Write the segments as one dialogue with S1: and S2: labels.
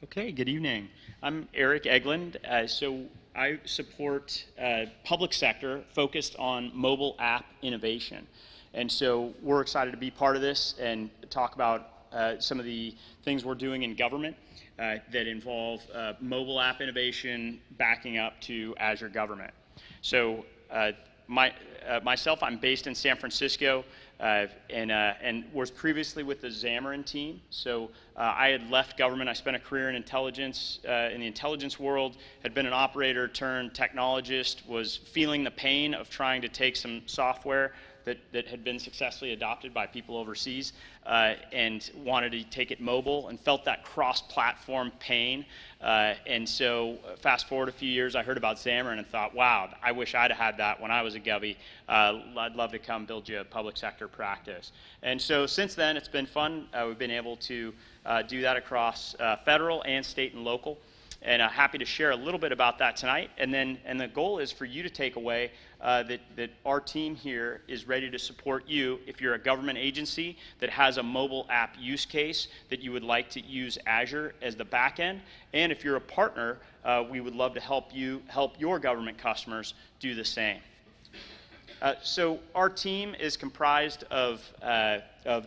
S1: Okay, good evening. I'm Eric Eglund. So I support public sector focused on mobile app innovation. And so we're excited to be part of this and talk about some of the things we're doing in government that involve mobile app innovation backing up to Azure government. So myself, I'm based in San Francisco and was previously with the Xamarin team. So I had left government. I spent a career in intelligence, in the intelligence world, had been an operator turned technologist, was feeling the pain of trying to take some software that had been successfully adopted by people overseas and wanted to take it mobile and felt that cross-platform pain. And so fast forward a few years, I heard about Xamarin and thought, wow, I wish I'd have had that when I was a Govy. I'd love to come build you a public sector practice. And so since then, it's been fun. We've been able to do that across federal and state and local. And happy to share a little bit about that tonight. And the goal is for you to take away that our team here is ready to support you if you're a government agency that has a mobile app use case that you would like to use Azure as the back end. And if you're a partner, we would love to help your government customers do the same. So our team is comprised of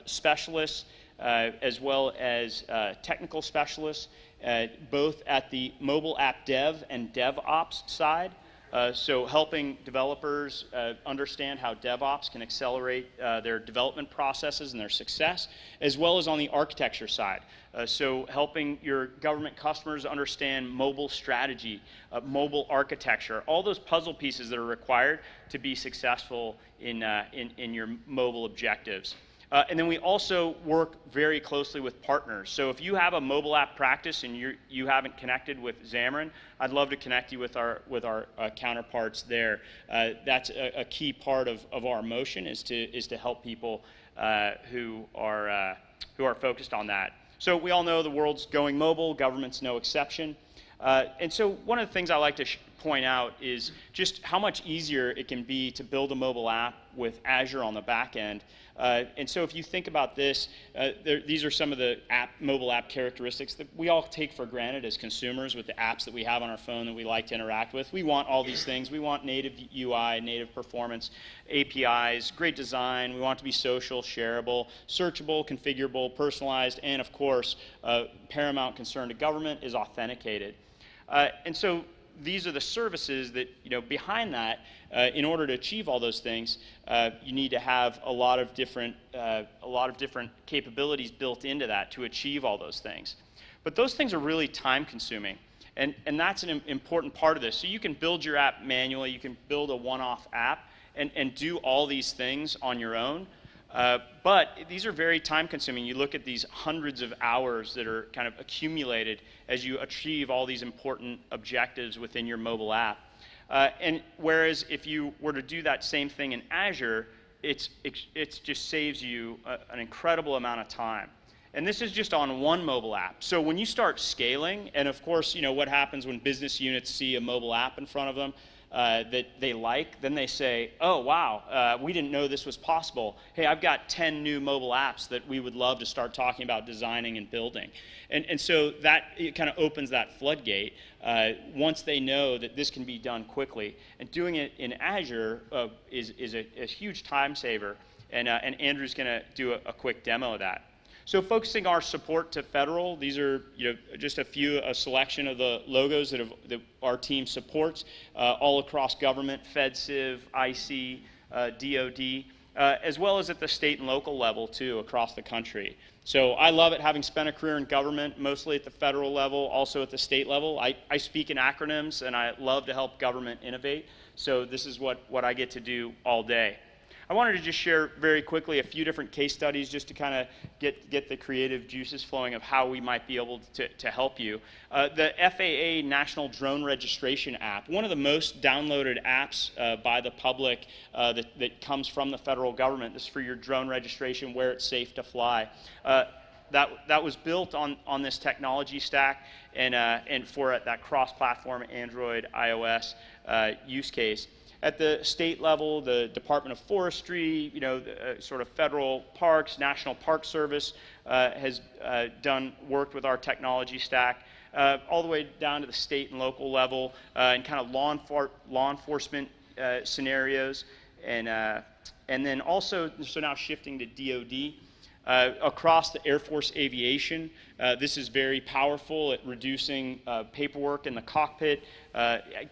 S1: specialists as well as technical specialists, both at the mobile app dev and DevOps side. So helping developers understand how DevOps can accelerate their development processes and their success, as well as on the architecture side. So helping your government customers understand mobile strategy, mobile architecture, all those puzzle pieces that are required to be successful in your mobile objectives. And then we also work very closely with partners. So if you have a mobile app practice and you haven't connected with Xamarin, I'd love to connect you with our counterparts there. That's a key part of our motion is to help people who are focused on that. So we all know the world's going mobile. Government's no exception. And so one of the things I like to point out is just how much easier it can be to build a mobile app with Azure on the back end. And so if you think about this, these are some of the mobile app characteristics that we all take for granted as consumers with the apps that we have on our phone that we like to interact with. We want all these things. We want native UI, native performance, APIs, great design. We want it to be social, shareable, searchable, configurable, personalized, and of course, paramount concern to government is authenticated. And so these are the services that, behind that, in order to achieve all those things, you need to have a lot of different capabilities built into that to achieve all those things. But those things are really time consuming. And that's an important part of this. So you can build your app manually, you can build a one-off app and do all these things on your own. But these are very time consuming. You look at these hundreds of hours that are kind of accumulated as you achieve all these important objectives within your mobile app. And whereas if you were to do that same thing in Azure, it just saves you an incredible amount of time. And this is just on one mobile app. So when you start scaling, and of course, what happens when business units see a mobile app in front of them that they like, then they say, oh, wow, we didn't know this was possible. Hey, I've got 10 new mobile apps that we would love to start talking about designing and building. And so that it kind of opens that floodgate once they know that this can be done quickly. And doing it in Azure is a huge time saver. And Andrew's going to do a quick demo of that. So focusing our support to federal, these are just a selection of the logos that our team supports all across government, FedCiv, IC, DoD, as well as at the state and local level too across the country. So I love it, having spent a career in government, mostly at the federal level, also at the state level. I speak in acronyms and I love to help government innovate. So this is what I get to do all day. I wanted to just share very quickly a few different case studies just to kind of get the creative juices flowing of how we might be able to help you. The FAA National Drone Registration app, one of the most downloaded apps by the public that comes from the federal government. This is for your drone registration, where it's safe to fly. That was built on this technology stack and for that cross-platform Android, iOS use case. At the state level, the Department of Forestry, sort of federal parks, National Park Service has worked with our technology stack, all the way down to the state and local level, and kind of law enforcement scenarios, and then also, so now shifting to DoD. Across the Air Force aviation, this is very powerful at reducing paperwork in the cockpit,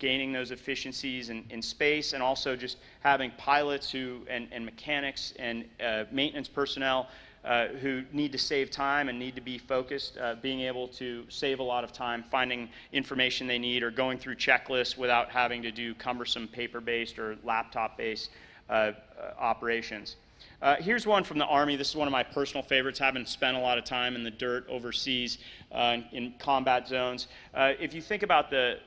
S1: gaining those efficiencies in space, and also just having pilots and mechanics and maintenance personnel who need to save time and need to be focused, being able to save a lot of time finding information they need or going through checklists without having to do cumbersome paper-based or laptop-based operations. Here's one from the Army. This is one of my personal favorites, having spent a lot of time in the dirt overseas in combat zones. If you think about a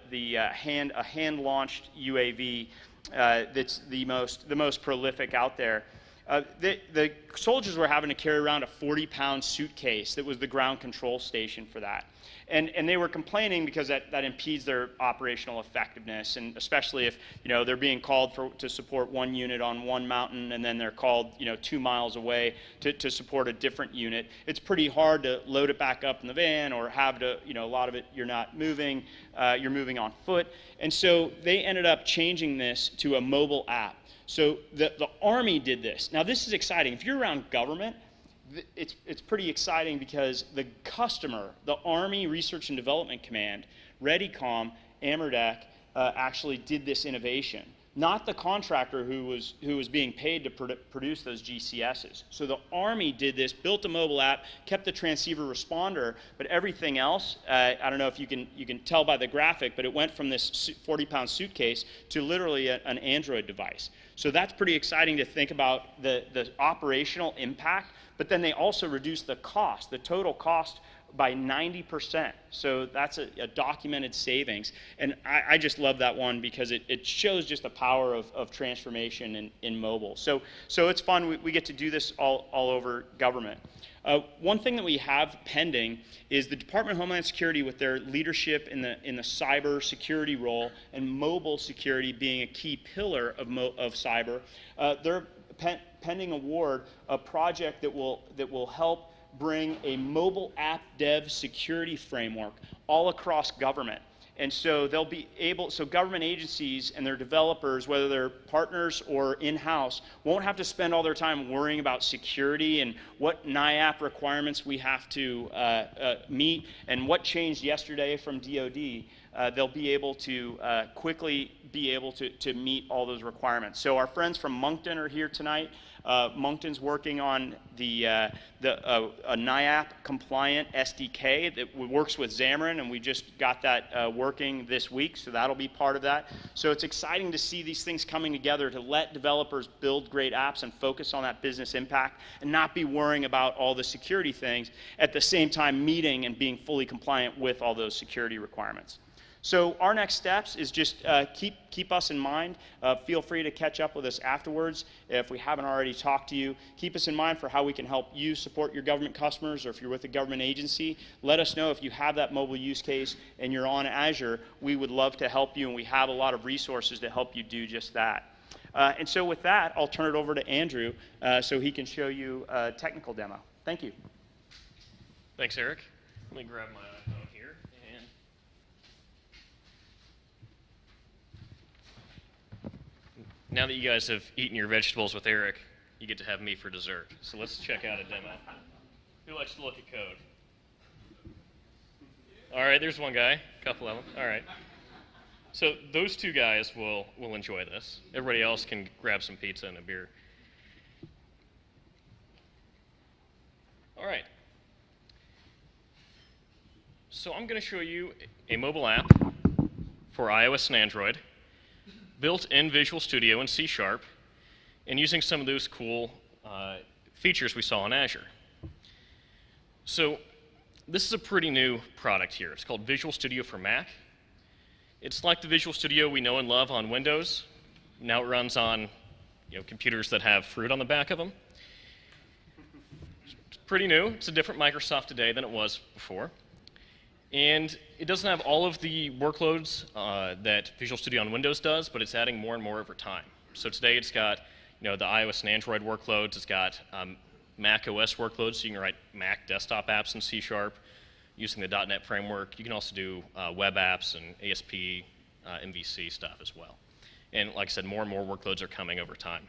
S1: hand-launched UAV that's the most prolific out there, the soldiers were having to carry around a 40-pound suitcase that was the ground control station for that. And they were complaining because that impedes their operational effectiveness, and especially if they're being called to support one unit on one mountain, and then they're called 2 miles away to support a different unit. It's pretty hard to load it back up in the van, or have to a lot of it you're not moving, you're moving on foot. And so they ended up changing this to a mobile app. So the Army did this. Now this is exciting. If you're around government, it's pretty exciting because the customer, the Army Research and Development Command, ReadyCom, AMERDEC, actually did this innovation, not the contractor who was being paid to produce those GCSs. So the Army did this, built a mobile app, kept the transceiver responder, but everything else, I don't know if you can tell by the graphic, but it went from this 40-pound suitcase to literally an Android device. So that's pretty exciting to think about the operational impact, but then they also reduced the cost, the total cost, by 90%. So that's a documented savings. And I just love that one because it shows just the power of transformation in mobile. So it's fun. We get to do this all over government. One thing that we have pending is the Department of Homeland Security, with their leadership in the cyber security role and mobile security being a key pillar of cyber. They're pending award a project that will help bring a mobile app dev security framework all across government. And so they'll be able, so government agencies and their developers, whether they're partners or in-house, won't have to spend all their time worrying about security and what NIAP requirements we have to meet and what changed yesterday from DoD. They'll be able to quickly be able to meet all those requirements. So our friends from Moncton are here tonight. Moncton's working on a NIAP compliant SDK that works with Xamarin, and we just got that working this week, so that'll be part of that. So it's exciting to see these things coming together to let developers build great apps and focus on that business impact and not be worrying about all the security things, at the same time meeting and being fully compliant with all those security requirements. So our next steps is just keep us in mind. Feel free to catch up with us afterwards if we haven't already talked to you. Keep us in mind for how we can help you support your government customers, or if you're with a government agency, let us know if you have that mobile use case and you're on Azure. We would love to help you, and we have a lot of resources to help you do just that. And so with that, I'll turn it over to Andrew so he can show you a technical demo. Thank you.
S2: Thanks, Eric. Let me grab my iPhone here. Now that you guys have eaten your vegetables with Eric, you get to have me for dessert. So let's check out a demo. Who likes to look at code? All right, there's one guy, a couple of them. All right. So those two guys will enjoy this. Everybody else can grab some pizza and a beer. All right. So I'm going to show you a mobile app for iOS and Android, built in Visual Studio in C#, and using some of those cool features we saw in Azure. So this is a pretty new product here. It's called Visual Studio for Mac. It's like the Visual Studio we know and love on Windows. Now it runs on computers that have fruit on the back of them. It's pretty new. It's a different Microsoft today than it was before. And it doesn't have all of the workloads that Visual Studio on Windows does, but it's adding more and more over time. So today it's got the iOS and Android workloads. It's got Mac OS workloads, so you can write Mac desktop apps in C# using the .NET framework. You can also do web apps and ASP, MVC stuff as well. And like I said, more and more workloads are coming over time.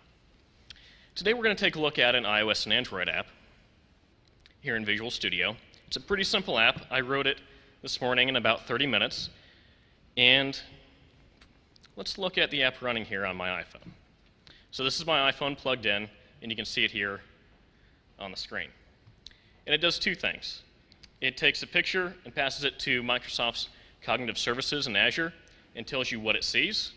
S2: Today we're going to take a look at an iOS and Android app here in Visual Studio. It's a pretty simple app. I wrote it this morning in about 30 minutes. And let's look at the app running here on my iPhone. So this is my iPhone plugged in, and you can see it here on the screen. And it does two things. It takes a picture and passes it to Microsoft's Cognitive Services in Azure and tells you what it sees.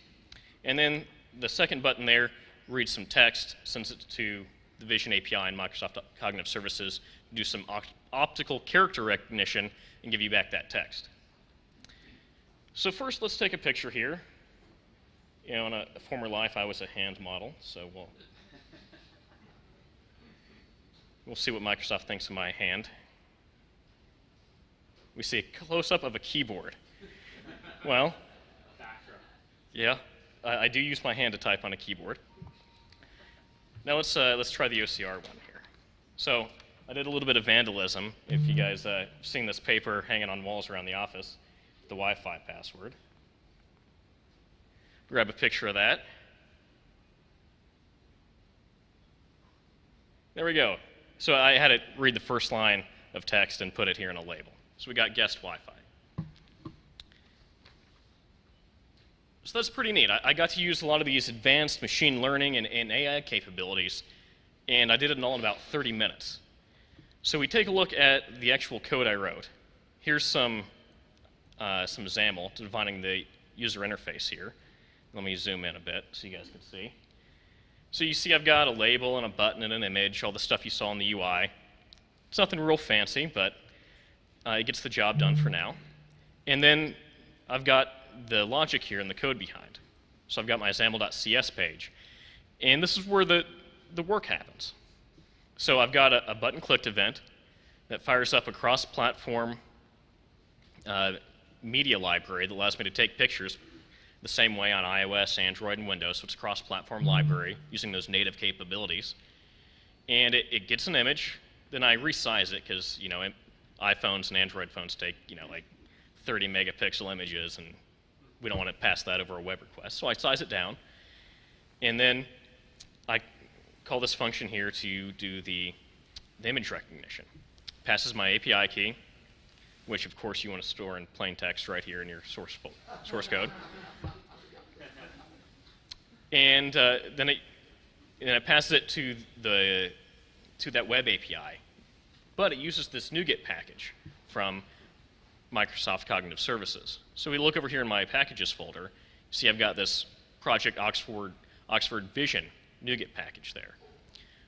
S2: And then the second button there reads some text, sends it to the Vision API and Microsoft Cognitive Services to do some optical character recognition and give you back that text. So first, let's take a picture here. In a former life, I was a hand model, so we'll see what Microsoft thinks of my hand. We see a close-up of a keyboard. Well, yeah, I do use my hand to type on a keyboard. Now let's try the OCR one here. So I did a little bit of vandalism. If you guys have seen this paper hanging on walls around the office, the Wi-Fi password. Grab a picture of that. There we go. So I had it read the first line of text and put it here in a label. So we got guest Wi-Fi. So that's pretty neat. I got to use a lot of these advanced machine learning and AI capabilities, and I did it in all in about 30 minutes. So we take a look at the actual code I wrote. Here's some XAML defining the user interface here. Let me zoom in a bit so you guys can see. So you see I've got a label and a button and an image, all the stuff you saw in the UI. It's nothing real fancy, but it gets the job done for now. And then I've got the logic here and the code behind. So I've got my XAML.cs page. And this is where the work happens. So I've got a button-clicked event that fires up a cross-platform media library that allows me to take pictures the same way on iOS, Android, and Windows. So it's a cross-platform library using those native capabilities. And it gets an image. Then I resize it because iPhones and Android phones take like 30 megapixel images, and we don't want to pass that over a web request. So I size it down, and then I call this function here to do the image recognition. Passes my API key, which of course you want to store in plain text right here in your source code. And then it passes it to that web API. But it uses this NuGet package from Microsoft Cognitive Services. So we look over here in my packages folder. See, I've got this Project Oxford Vision NuGet package there.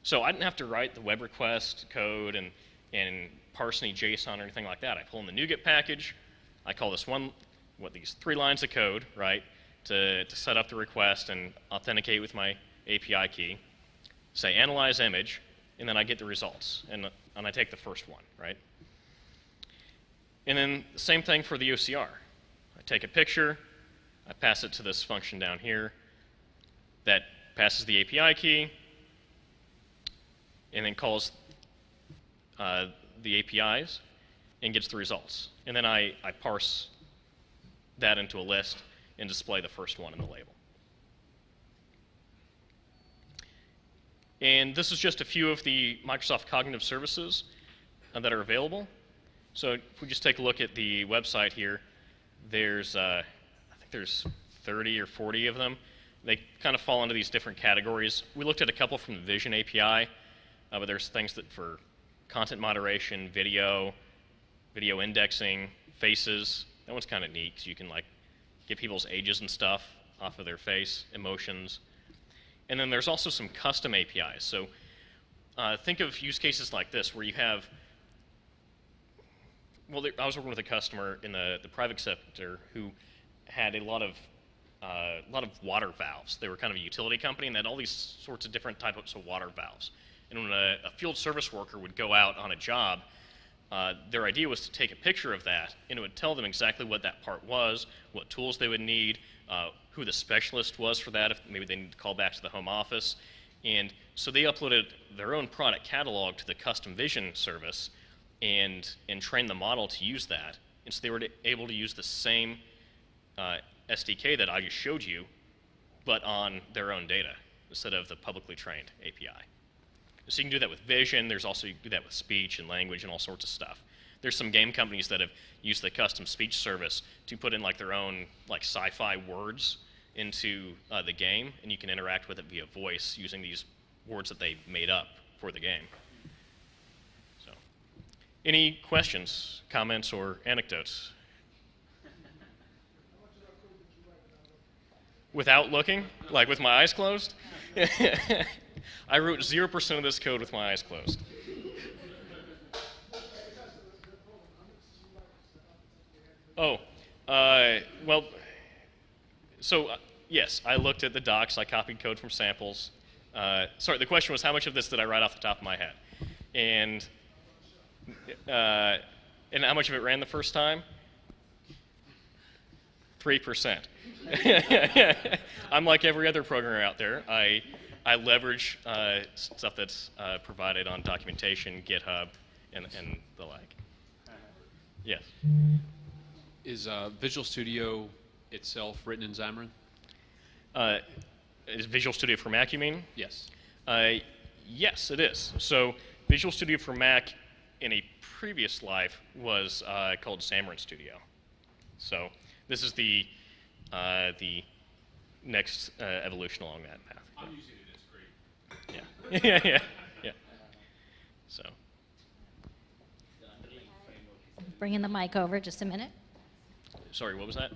S2: So I didn't have to write the web request code and parse any JSON or anything like that. I pull in the NuGet package. I call this these 3 lines of code, right, to set up the request and authenticate with my API key. Say analyze image, and then I get the results, and I take the first one, right? And then the same thing for the OCR. I take a picture, I pass it to this function down here that passes the API key, and then calls the APIs and gets the results. And then I parse that into a list and display the first one in the label. And this is just a few of the Microsoft Cognitive Services that are available. So if we just take a look at the website here, there's I think there's 30 or 40 of them. They kind of fall into these different categories. We looked at a couple from the Vision API, but there's things that for content moderation, video indexing, faces. That one's kind of neat because you can like get people's ages and stuff off of their face, emotions. And then there's also some custom APIs. So think of use cases like this where you have, I was working with a customer in the private sector who had a lot of water valves. They were kind of a utility company and they had all these sorts of different types of water valves. And when a field service worker would go out on a job, their idea was to take a picture of that, and it would tell them exactly what that part was, what tools they would need, who the specialist was for that, if maybe they need to call back to the home office. And so they uploaded their own product catalog to the custom vision service and trained the model to use that. And so they were able to use the same SDK that I just showed you, but on their own data instead of the publicly trained API. So you can do that with vision. There's also, you can do that with speech and language and all sorts of stuff. There's some game companies that have used the custom speech service to put in like their own like sci-fi words into the game, and you can interact with it via voice using these words that they made up for the game. So, any questions, comments, or anecdotes? Without looking? Like with my eyes closed? I wrote 0% of this code with my eyes closed. Oh, well, so yes, I looked at the docs, I copied code from samples. Sorry, the question was how much of this did I write off the top of my head? And how much of it ran the first time? 3%. I'm like every other programmer out there. I leverage stuff that's provided on documentation, GitHub, and the like. Yes.
S3: Is Visual Studio itself written in Xamarin?
S2: Is Visual Studio for Mac, you mean?
S3: Yes.
S2: Yes, it is. So Visual Studio for Mac in a previous life was called Xamarin Studio. So this is the next evolution along that path.
S3: I'm using it, it's great.
S2: Yeah. yeah. So.
S4: Bringing the mic over just a minute.
S2: Sorry, what was that?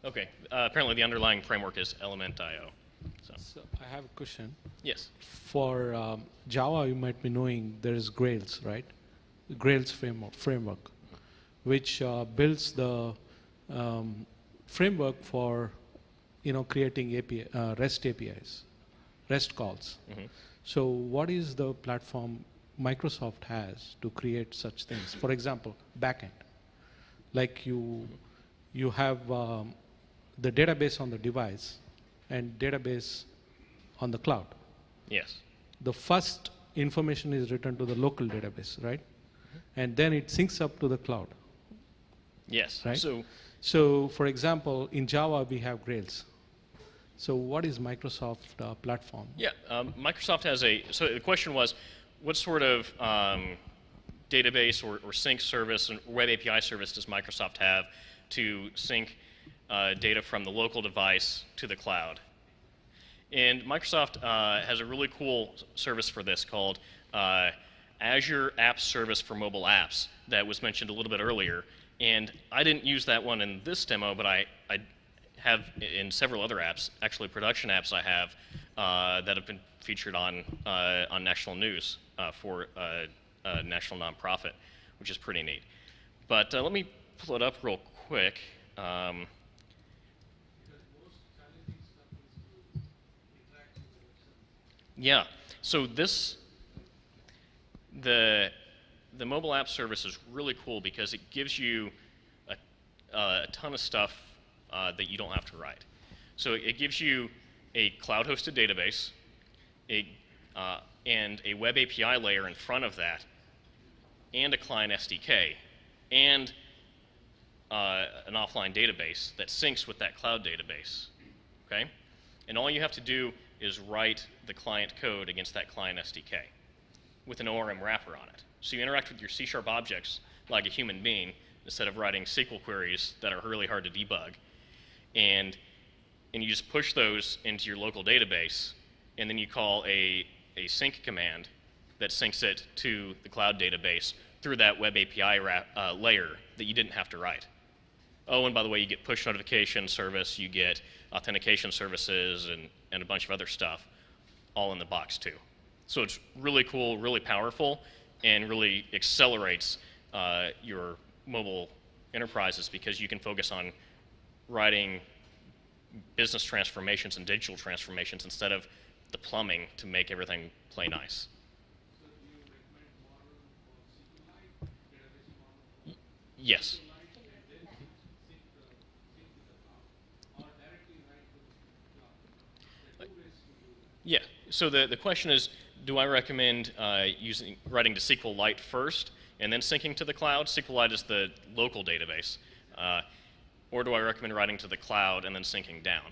S2: Okay. Apparently the underlying framework is Element.io.
S5: So I have a question.
S2: Yes.
S5: For Java, you might be knowing there is Grails, right? Grails framework, which builds the framework for creating REST APIs, REST calls. Mm-hmm. So what is the platform Microsoft has to create such things? For example, backend. Like you have the database on the device and database on the cloud.
S2: Yes.
S5: The first information is written to the local database, right? Mm-hmm. And then it syncs up to the cloud.
S2: Yes.
S5: Right? So for example, in Java, we have Grails. So what is Microsoft platform?
S2: Yeah, Microsoft has so the question was, what sort of database or sync service and web API service does Microsoft have to sync data from the local device to the cloud? And Microsoft has a really cool service for this called Azure App Service for Mobile Apps that was mentioned a little bit earlier. And I didn't use that one in this demo, but I have in several other apps, actually production apps I have that have been featured on national news for a national nonprofit, which is pretty neat. But let me pull it up real quick. Yeah, so the mobile app service is really cool because it gives you a ton of stuff that you don't have to write. So it gives you a cloud-hosted database, and a web API layer in front of that, and a client SDK, and an offline database that syncs with that cloud database, okay? And all you have to do is write the client code against that client SDK with an ORM wrapper on it. So you interact with your C# objects like a human being instead of writing SQL queries that are really hard to debug. And you just push those into your local database, and then you call a sync command that syncs it to the cloud database through that web API layer that you didn't have to write. Oh, and by the way, you get push notification service, you get authentication services, and a bunch of other stuff all in the box too. So it's really cool, really powerful, and really accelerates your mobile enterprises because you can focus on writing business transformations and digital transformations instead of the plumbing to make everything play nice.
S5: So do you recommend
S2: Yes. Yeah. So the question is, do I recommend writing to SQLite first and then syncing to the cloud? SQLite is the local database. Or do I recommend writing to the cloud and then syncing down?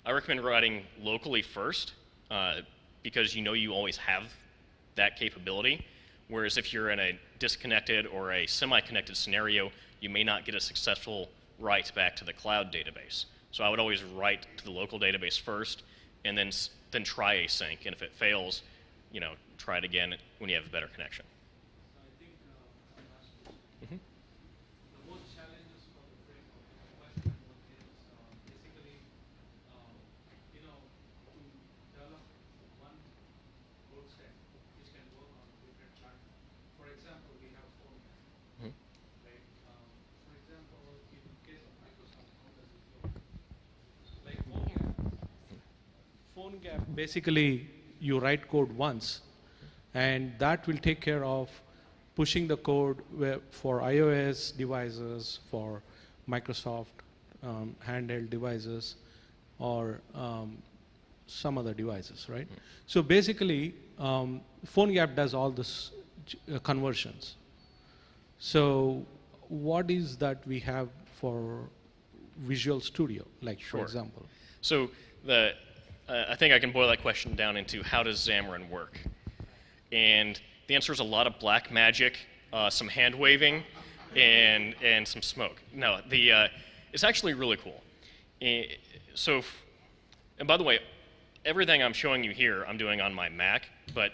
S2: I recommend writing locally first because you know you always have that capability. Whereas if you're in a disconnected or a semi-connected scenario, you may not get a successful write back to the cloud database. So I would always write to the local database first and then try async. And if it fails, try it again when you have a better connection. Mm-hmm.
S5: The most challenges for the framework, the question is basically, to develop one code stack which can work on different platforms. For example, we have PhoneGap,
S2: Mm-hmm.
S5: right? For example, in case of Microsoft, how does it work? Like PhoneGap, basically you write code once, and that will take care of pushing the code for iOS devices, for Microsoft handheld devices, or some other devices, right? So basically, PhoneGap does all this conversions. So what is that we have for Visual Studio, like for example?
S2: So I think I can boil that question down into how does Xamarin work? And the answer is a lot of black magic, some hand waving, and some smoke. No, it's actually really cool. And by the way, everything I'm showing you here, I'm doing on my Mac, but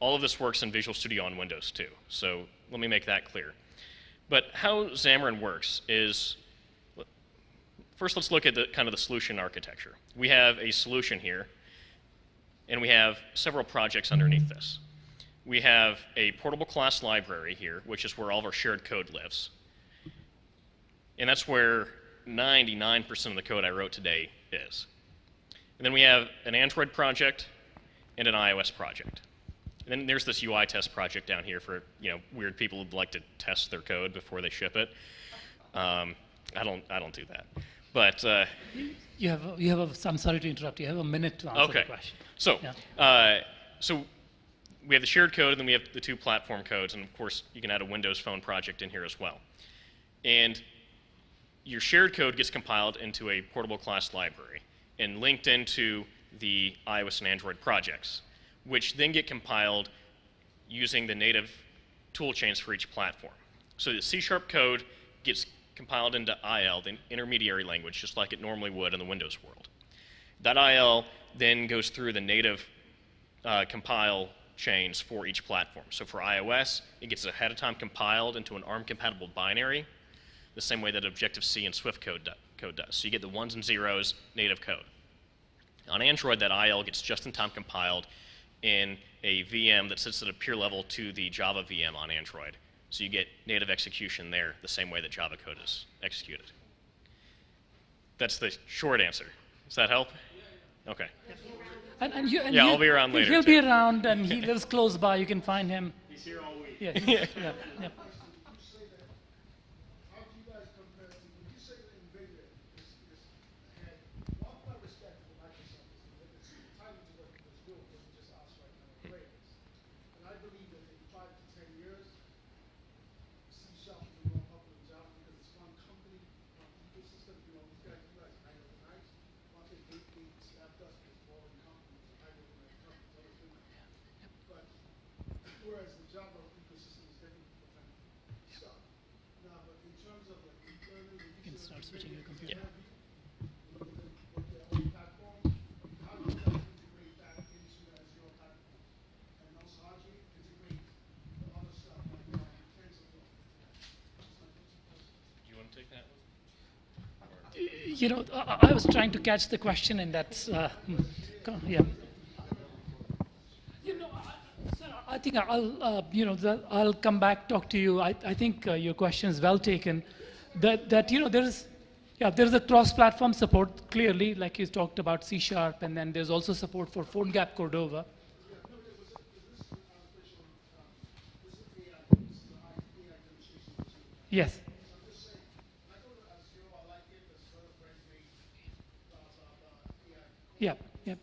S2: all of this works in Visual Studio on Windows too. So let me make that clear. But how Xamarin works is, first let's look at the kind of the solution architecture. We have a solution here, and we have several projects underneath this. We have a portable class library here, which is where all of our shared code lives. And that's where 99% of the code I wrote today is. And then we have an Android project and an iOS project. And then there's this UI test project down here for weird people who'd like to test their code before they ship it. I don't do that. But
S6: I'm sorry to interrupt. You have a minute to answer the question.
S2: So, so we have the shared code, and then we have the two platform codes, and of course, you can add a Windows Phone project in here as well. And your shared code gets compiled into a portable class library and linked into the iOS and Android projects, which then get compiled using the native tool chains for each platform. So the C# code gets compiled into IL, the intermediary language, just like it normally would in the Windows world. That IL then goes through the native compile chains for each platform. So for iOS, it gets ahead of time compiled into an ARM-compatible binary, the same way that Objective-C and Swift code does. So you get the ones and zeros native code. On Android, that IL gets just-in-time compiled in a VM that sits at a peer level to the Java VM on Android. So you get native execution there the same way that Java code is executed. That's the short answer. Does that help? Okay. I'll be around later.
S6: He'll be around, and he lives close by. You can find him.
S1: He's here all week.
S6: Yeah. You can start switching your computer. I was trying to catch the question, and that's yeah. I think I'll come back, talk to you. I think your question is well taken. There's a cross-platform support clearly, like you talked about C#, and then there's also support for PhoneGap Cordova. Yes. Yep, yep.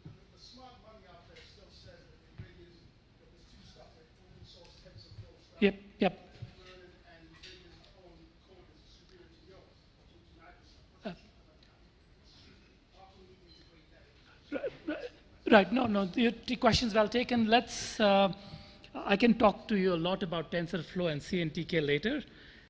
S7: The smart money out there still says that it really is that there's two stuff, like open source TensorFlow stuff,
S6: Yep, yep.
S7: learning and Nvidia's own code is superior to yours, to Microsoft.
S6: Uh,
S7: How can we integrate that?
S6: Right. No, no. The question's well taken. Let's. I can talk to you a lot about TensorFlow and CNTK later.